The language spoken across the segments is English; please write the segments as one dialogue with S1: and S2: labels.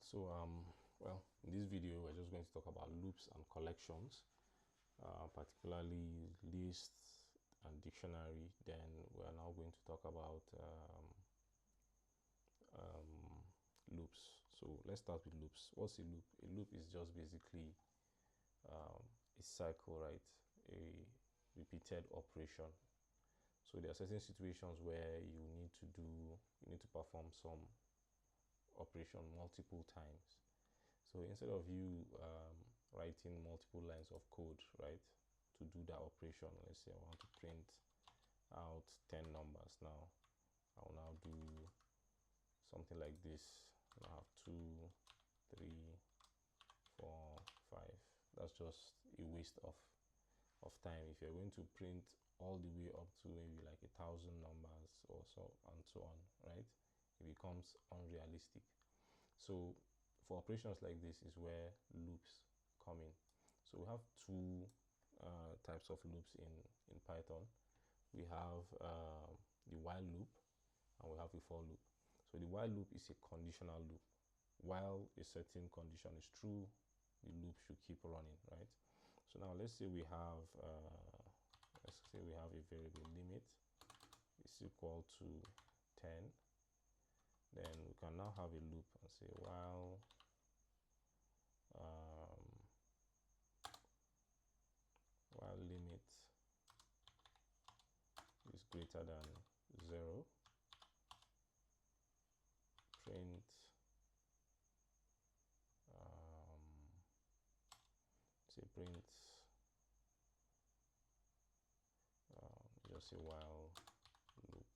S1: So well, in this video we're just going to talk about loops and collections, particularly lists and dictionary. Then we are now going to talk about loops. So let's start with loops. What's a loop? A loop is just basically a cycle, right? A repeated operation. So there are certain situations where you need to perform some operation multiple times. So instead of you writing multiple lines of code, right, to do that operation, let's say I want to print out 10 numbers. Now I'll now do something like this. I have 2, 3, 4, 5. That's just a waste of time. If you're going to print all the way up to maybe like 1,000 numbers or so and so on, right, it becomes unrealistic. So for operations like this is where loops come in. So we have two types of loops in Python. We have the while loop and we have a for loop. So the while loop is a conditional loop. While a certain condition is true, the loop should keep running, right? So now let's say we have a variable limit is equal to 10. Then we can now have a loop and say while limit is greater than 0, print just say while loop,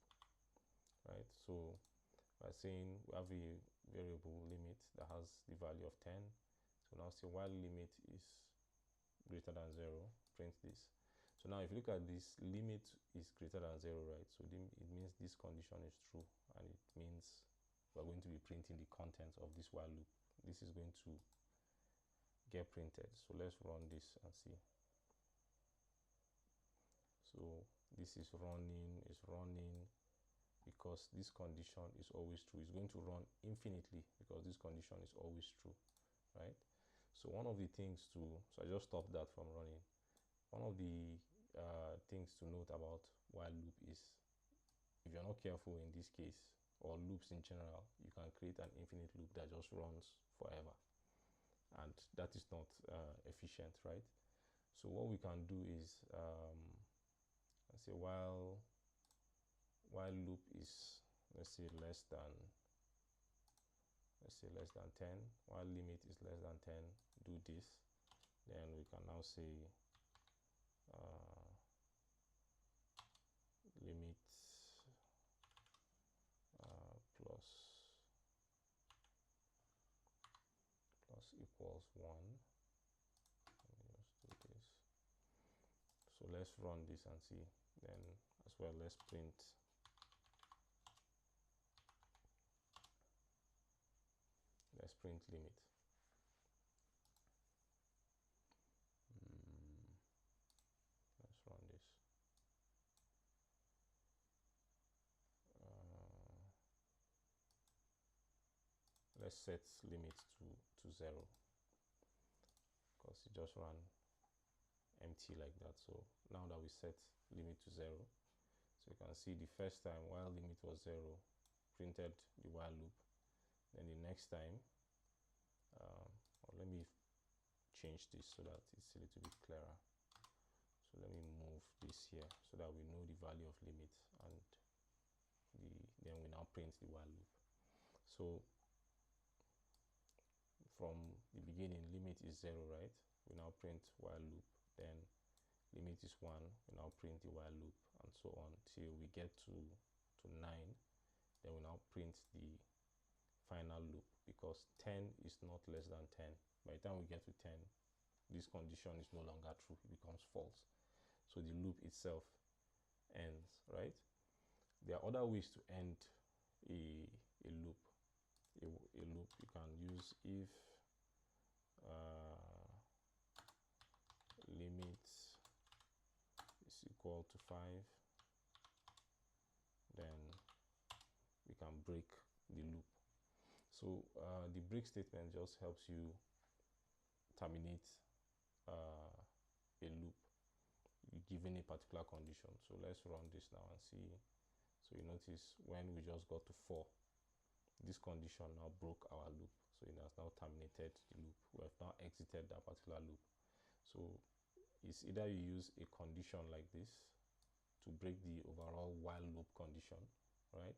S1: right? So by saying we have a variable limit that has the value of 10, so now say while limit is greater than 0, print this. So now if you look at this, limit is greater than 0, right? So it means this condition is true, and it means we're going to be printing the contents of this while loop. This is going to get printed. So let's run this and see. So this is running because this condition is always true. It's going to run infinitely because this condition is always true, right? So one of the things so I just stopped that from running. One of the things to note about while loop is, if you're not careful in this case, or loops in general, you can create an infinite loop that just runs forever, and that is not efficient, right? So what we can do is say while loop is, let's say less than 10, while limit is less than 10, do this. Then we can now say limit plus equals 1. Let me just do this. So let's run this and see. Then as well, let's print limit. Let's run this. Let's set limit to 0 because it just ran empty like that. So now that we set limit to 0, so you can see the first time while limit was 0, printed the while loop. Then the next time, or let me change this so that it's a little bit clearer. So let me move this here so that we know the value of limit, and then we now print the while loop. So from the beginning, limit is 0, right? We now print while loop. Then limit is 1, we now print the while loop, and so on till we get to 9. Then we now print the final loop because 10 is not less than 10. By the time we get to 10, this condition is no longer true, it becomes false. So the loop itself ends, right? There are other ways to end a loop. A loop you can use if limit is equal to 5, then we can break the loop. So the break statement just helps you terminate a loop given a particular condition. So let's run this now and see. So you notice when we just got to 4, this condition now broke our loop. So it has now terminated the loop. We have now exited that particular loop. So it's either you use a condition like this to break the overall while loop condition, right?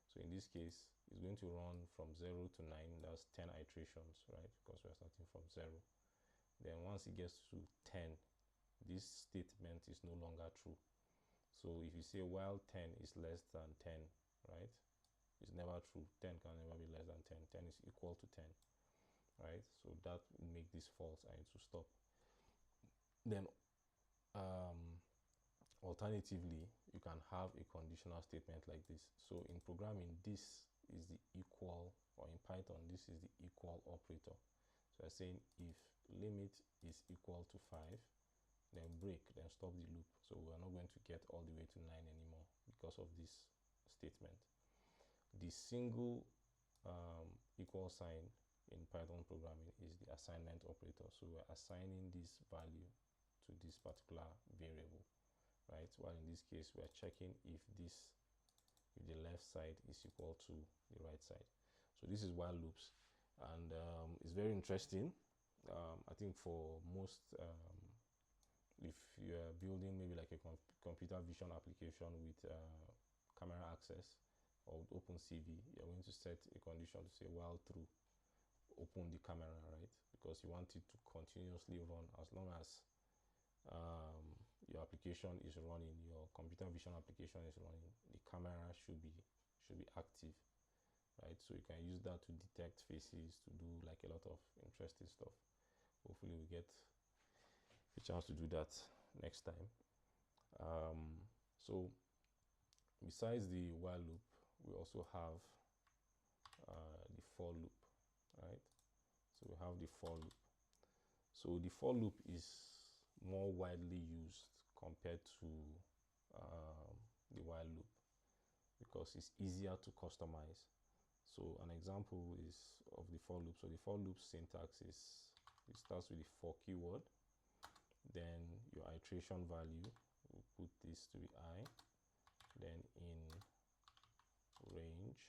S1: So in this case, it's going to run from 0 to 9. That's 10 iterations, right? Because we're starting from 0. Then once it gets to 10, this statement is no longer true. So if you say while 10 is less than 10, right? It's never true. 10 can never be less than 10. 10 is equal to 10, right? So that will make this false and it will stop. Then alternatively, you can have a conditional statement like this. So in programming, this is the equal, or in Python, this is the equal operator. So I'm saying if limit is equal to 5, then break, then stop the loop. So we're not going to get all the way to 9 anymore because of this statement. The single equal sign in Python programming is the assignment operator. So we're assigning this value to this particular variable, right? While in this case, we're checking if the left side is equal to the right side. So this is while loops, and it's very interesting. I think for most, if you're building maybe like a computer vision application with camera access or with OpenCV, you're going to set a condition to say while true, open the camera, right? Because you want it to continuously run as long as your application is running, your computer vision application is running, the camera should be active, right? So you can use that to detect faces, to do like a lot of interesting stuff. Hopefully we get a chance to do that next time. So besides the while loop, we also have the for loop, right? So we have the for loop. So the for loop is more widely used compared to the while loop because it's easier to customize. So an example is of the for loop. So the for loop syntax is, it starts with the for keyword, then your iteration value, we'll put this to be I, then in range,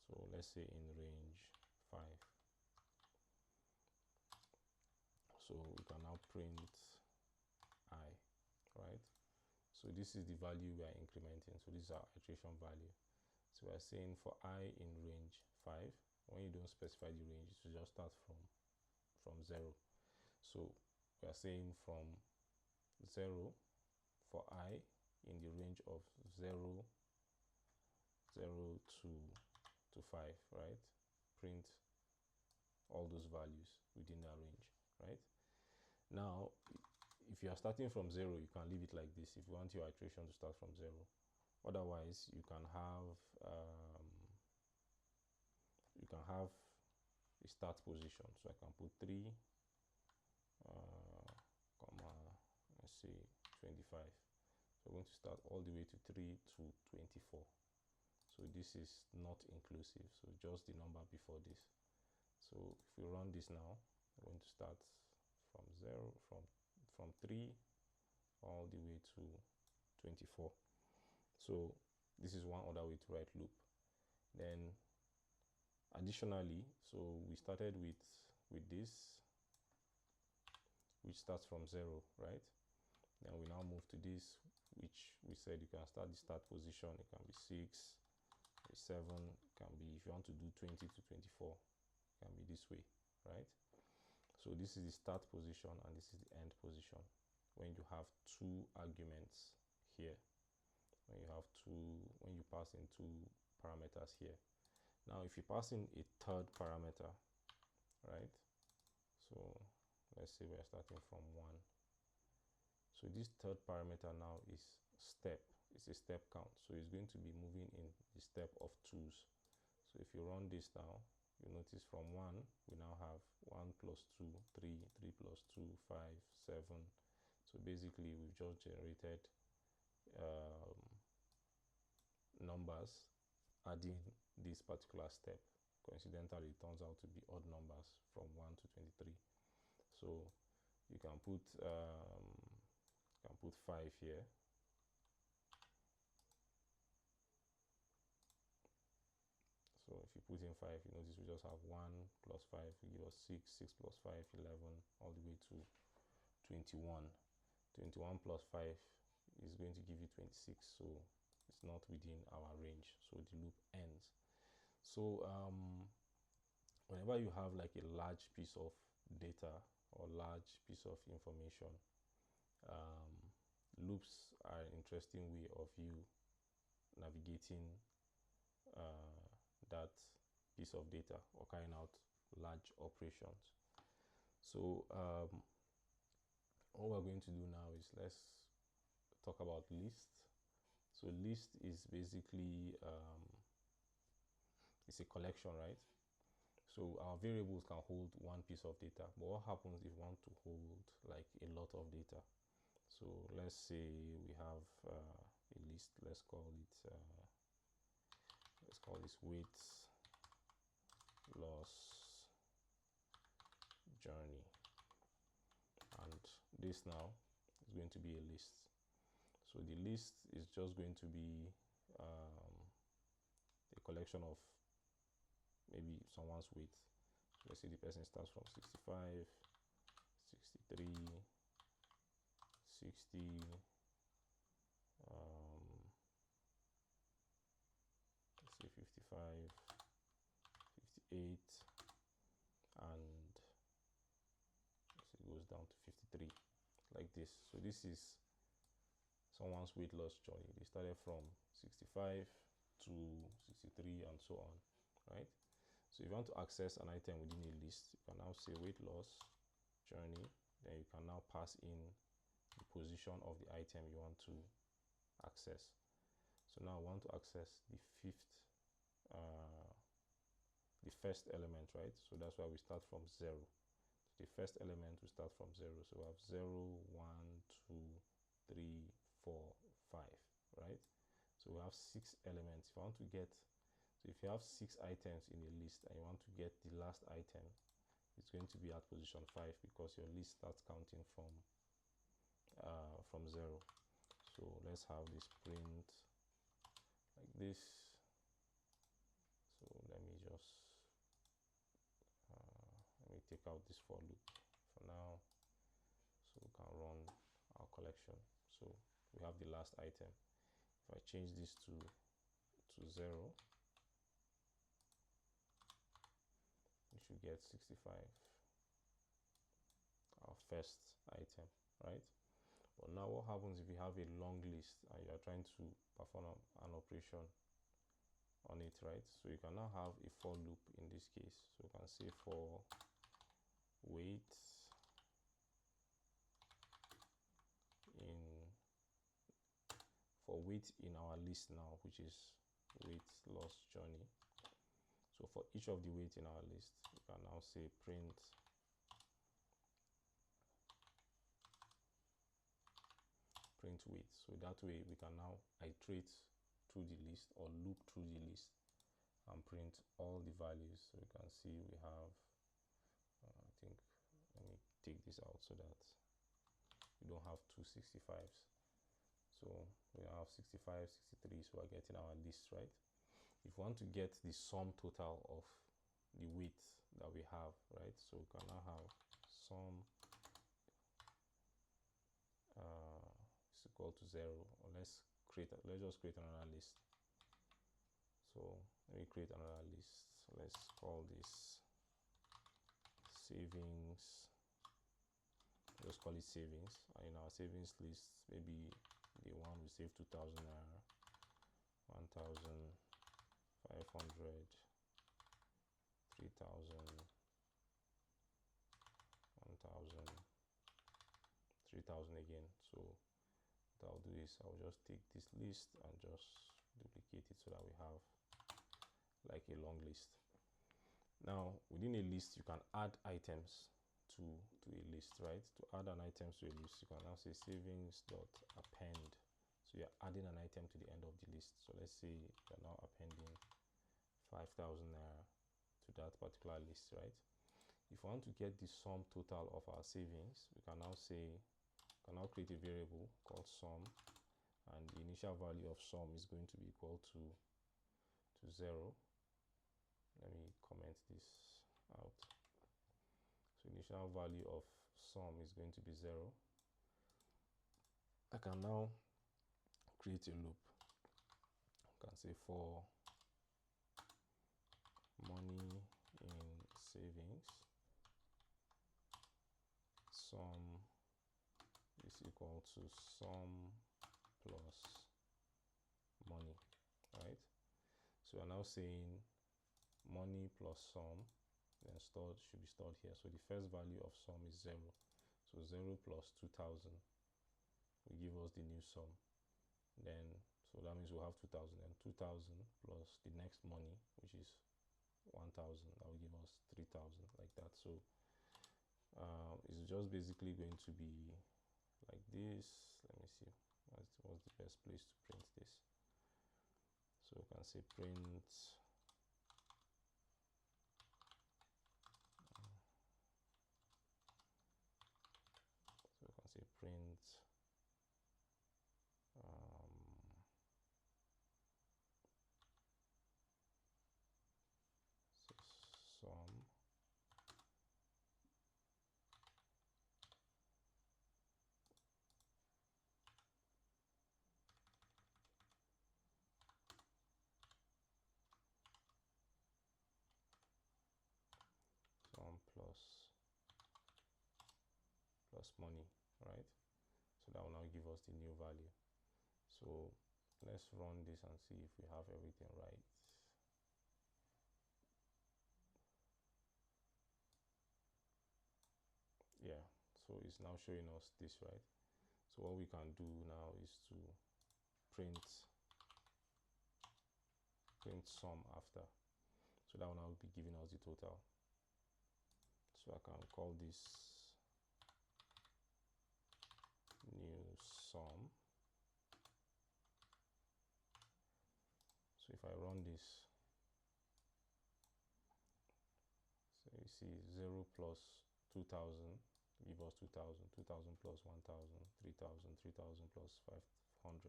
S1: so let's say in range 5. So we can now print I, right? So this is the value we are incrementing. So this is our iteration value. So we are saying for I in range 5, when you don't specify the range, it should just start from 0. So we are saying from 0 for I in the range of 0, 0 to 5, right? Print all those values within that range, right? Now, if you are starting from 0, you can leave it like this if you want your iteration to start from 0. Otherwise, you can have a start position. So I can put 3, comma, let's say 25. So we're going to start all the way to 3 to 24. So this is not inclusive, so just the number before this. So if we run this now, we're going to start from 0, from 3 all the way to 24. So this is one other way to write loop. Then additionally, so we started with this, which starts from 0, right? Then we now move to this, which we said you can start the start position. It can be 6, 7, it can be, if you want to do 20 to 24, it can be this way, right? So this is the start position and this is the end position when you have 2 arguments here, when you pass in 2 parameters here. Now if you pass in a third parameter, right? So let's say we're starting from 1. So this third parameter now is step. It's a step count. So it's going to be moving in the step of 2's. So if you run this now, you notice from 1, we now have 1 plus 2, 3, 3 plus 2, 5, 7. So basically, we've just generated numbers adding this particular step. coincidentally it turns out to be odd numbers from 1 to 23. So you can put 5 here. So if you put in 5, you notice we just have 1 plus 5 will give us 6, 6 plus 5, 11, all the way to 21. 21 plus 5 is going to give you 26, so it's not within our range, so the loop ends. So whenever you have like a large piece of data or large piece of information, loops are an interesting way of you navigating that piece of data or carrying out large operations. So what we're going to do now is let's talk about list. So list is basically it's a collection, right? So our variables can hold one piece of data, but what happens if we want to hold like a lot of data? So let's say we have a list. Let's call this weight loss journey, and this now is going to be a list. So the list is just going to be a collection of maybe someone's weight. So let's say the person starts from 65, 63, 60, let's say 55, 58, and it goes down to 53, like this. So this is someone's weight loss journey. They started from 65 to 63 and so on, right? So if you want to access an item within a list, you can now say weight loss journey. Then you can now pass in the position of the item you want to access. So now I want to access the first element, right? So that's why we start from 0. The first element we start from 0. So we have 0, 1, 2, 3, 4, 5, right? So we have 6 elements. If I want to get, so if you have 6 items in a list and you want to get the last item, it's going to be at position 5 because your list starts counting from 0. So let's have this print like this. So let me take out this for loop for now, so we can run our collection. So we have the last item. If I change this to 0, we should get 65, our first item, right? But now what happens if you have a long list and you are trying to perform an operation on it, right? So you can now have a for loop in this case. So you can say for weight in our list now, which is weight loss journey. So for each of the weight in our list, you can now say print weight. So that way we can now iterate through the list or loop through the list and print all the values. So you can see we have let me take this out so that we don't have two 65s. So we have 65, 63, so we're getting our list, right? If we want to get the sum total of the weight that we have, right? So we can now have sum is equal to 0, or let's just create another list. So let me create another list. Let's call this savings. Just call it savings. And in our savings list, maybe the one we save 2,000 naira, 1,500, 3,000, 1,000, 3,000 again. So what I'll do is I'll just take this list and just duplicate it so that we have like a long list. Now within a list you can add items to a list, right? To add an item to a list, you can now say savings.append. So you're adding an item to the end of the list. So let's say you're now appending 5,000 naira particular list, right? If we want to get the sum total of our savings, we can now create a variable called sum, and the initial value of sum is going to be equal to 0. Let me comment this out. So initial value of sum is going to be 0. I can now create a loop. I can say for money in savings, sum is equal to sum plus money, right? So we're now saying money plus sum, then should be stored here. So the first value of sum is 0. So 0 plus 2000 will give us the new sum. Then, so that means we'll have 2000, and 2000 plus the next money, which is 1000, that will give us 3000, like that. So it's just basically going to be like this. Let me see what's the best place to print this. So we can say print so we can say print sum plus money, right? So that will now give us the new value. So let's run this and see if we have everything right. Yeah, so it's now showing us this, right? So what we can do now is to print sum after. So that will now be giving us the total. So I can call this new sum. So if I run this, so you see 0 plus 2000 give us 2000, 2000 plus 1000, 3000, 3000 plus 500,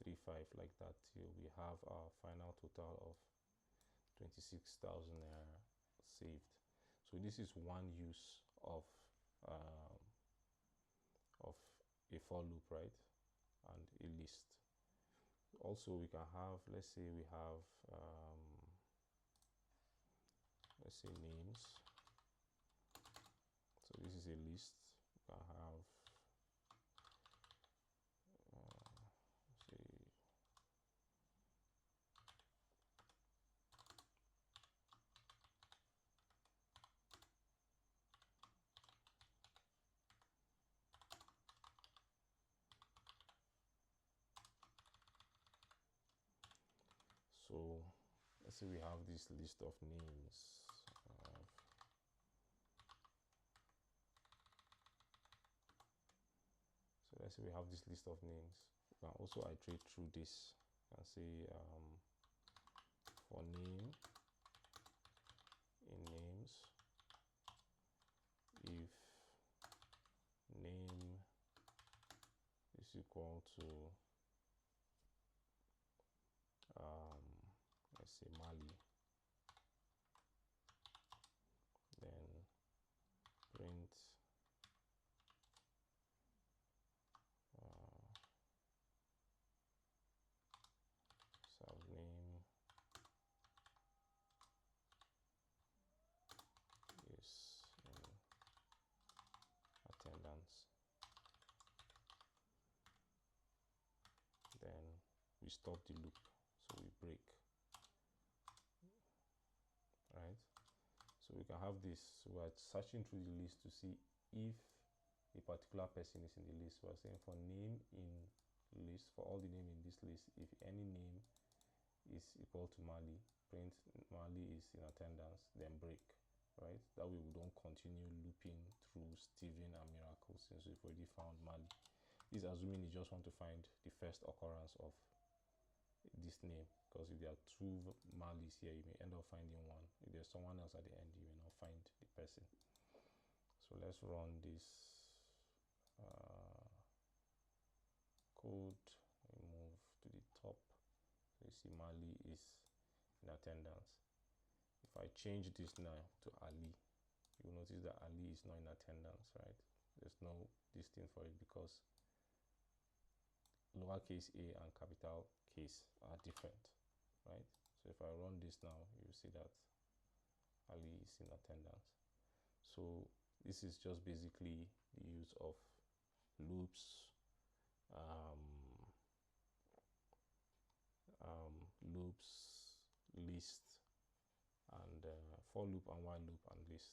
S1: 35, like that, till we have our final total of 26,000 saved. So this is one use of a for loop, right? And a list. Also, we can have, let's say we have let's say names. So this is a list. We can have say so let's say we have this list of names. So let's say we have this list of names. We can also iterate through this. You can say for name in names, if name is equal to let's say Mali, then print subname is in attendance. Then we stop the loop, so we break, right? So we can have this. So we're searching through the list to see if a particular person is in the list. We're saying for name in list, for all the name in this list, if any name is equal to Mali, print Mali is in attendance, then break, right? That way we don't continue looping through Steven and Miracle since we've already found Mali. This is assuming you just want to find the first occurrence of this name, because if there are two Malis here, you may end up finding one. If there's someone else at the end, you may not find the person. So let's run this code. We move to the top. So you see Mali is in attendance. If I change this now to Ali, you'll notice that Ali is not in attendance, right? There's no this thing for it because lowercase a and capital case are different, right? So if I run this now, you see that Ali is in attendance. So this is just basically the use of loops, loops, list, and for loop and while loop and list.